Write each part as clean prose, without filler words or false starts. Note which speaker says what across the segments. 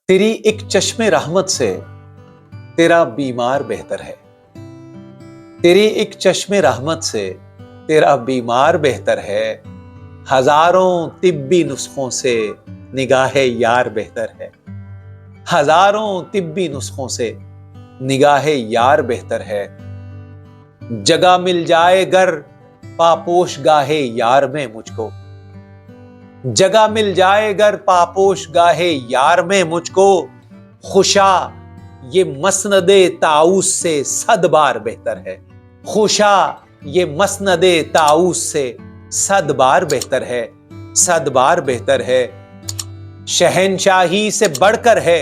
Speaker 1: تیری ایک چشم رحمت سے تیرا بیمار بہتر ہے. تیری ایک چشم رحمت سے تیرا بیمار بہتر ہے. ہزاروں طبی نسخوں سے نگاہ یار بہتر ہے. ہزاروں طبی نسخوں سے نگاہ یار بہتر ہے. جگہ مل جائے گر پاپوش گاہے یار میں مجھ کو. جگہ مل جائے گر پاپوش گاہے یار میں مجھ کو. خوشا یہ مسند طاؤس سے 100 بار بہتر ہے. خوشا یہ مسند طاؤس سے 100 بار بہتر ہے. 100 بار بہتر ہے. شہنشاہی سے بڑھ کر ہے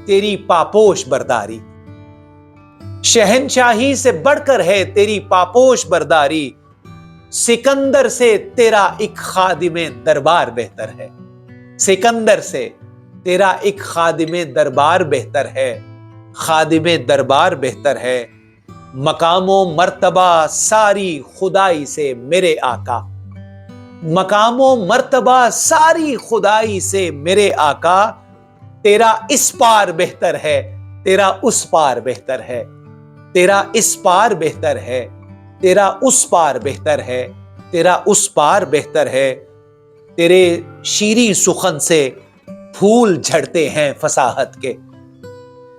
Speaker 1: تیری پاپوش برداری. شہنشاہی سے بڑھ کر ہے تیری پاپوش برداری. سکندر سے تیرا ایک خادم دربار بہتر ہے. سکندر سے تیرا ایک خادم دربار بہتر ہے. خادم دربار بہتر ہے. مقام و مرتبہ ساری خدائی سے میرے آقا. مقام و مرتبہ ساری خدائی سے میرے آقا. تیرا اس پار بہتر ہے تیرا اس پار بہتر ہے. تیرا اس پار بہتر ہے تیرا اس پار بہتر ہے. تیرا اس پار بہتر ہے. تیرے شیریں سخن سے پھول جھڑتے ہیں فصاحت کے.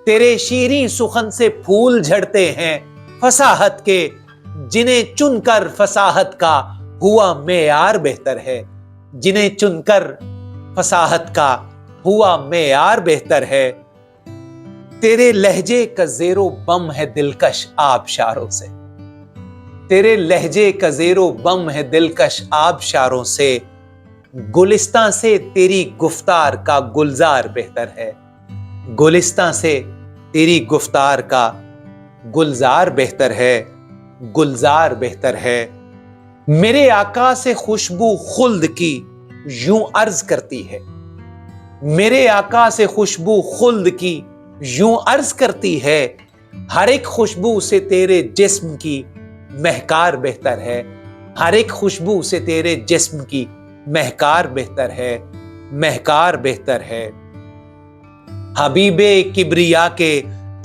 Speaker 1: تیرے شیریں سخن سے پھول جھڑتے ہیں فصاحت کے. جنہیں چن کر فصاحت کا ہوا معیار بہتر ہے. جنہیں چن کر فصاحت کا ہوا معیار بہتر ہے. تیرے لہجے کا زیر و بم ہے دلکش آبشاروں سے. تیرے لہجے کا زیر و بم ہے دلکش آبشاروں سے. گلستاں سے تیری گفتار کا گلزار بہتر ہے. گلستاں سے تیری گفتار کا گلزار بہتر ہے. گلزار بہتر ہے. میرے آقا سے خوشبو خلد کی یوں عرض کرتی ہے. میرے آقا سے خوشبو خلد کی یوں عرض کرتی ہے. ہر ایک خوشبو سے تیرے جسم کی مہکار بہتر ہے. ہر ایک خوشبو سے تیرے جسم کی مہکار بہتر ہے. مہکار بہتر ہے. حبیب کبریا کے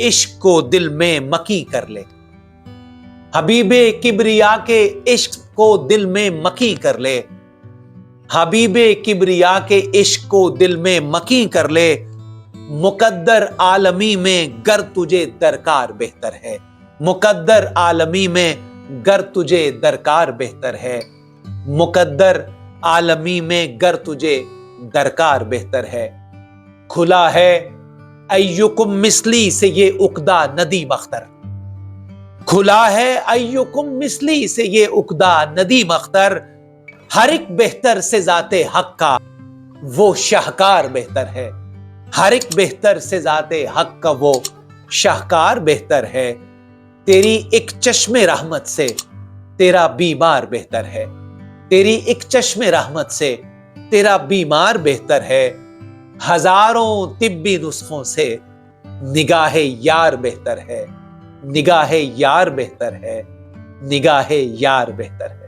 Speaker 1: عشق کو دل میں مکی کر لے. حبیب کبریا کے عشق کو دل میں مکی کر لے. حبیب کبریا کے عشق کو دل میں مکی کر لے. مقدر عالمی میں گر تجھے درکار بہتر ہے. مقدر عالمی میں گر تجھے درکار بہتر ہے. مقدر عالمی میں گر تجھے درکار بہتر ہے. کھلا ہے ایکم مثلی سے یہ عقدہ ندیم اختر. کھلا ہے ایکم مثلی سے یہ عقدہ ندیم اختر. ہر ایک بہتر سے ذات حق کا وہ شاہکار بہتر ہے. ہر ایک بہتر سے ذات حق کا وہ شاہکار بہتر ہے. تیری ایک چشم رحمت سے تیرا بیمار بہتر ہے. تیری ایک چشم رحمت سے تیرا بیمار بہتر ہے. ہزاروں طبی نسخوں سے نگاہ یار بہتر ہے. نگاہ یار بہتر ہے. نگاہ یار بہتر ہے.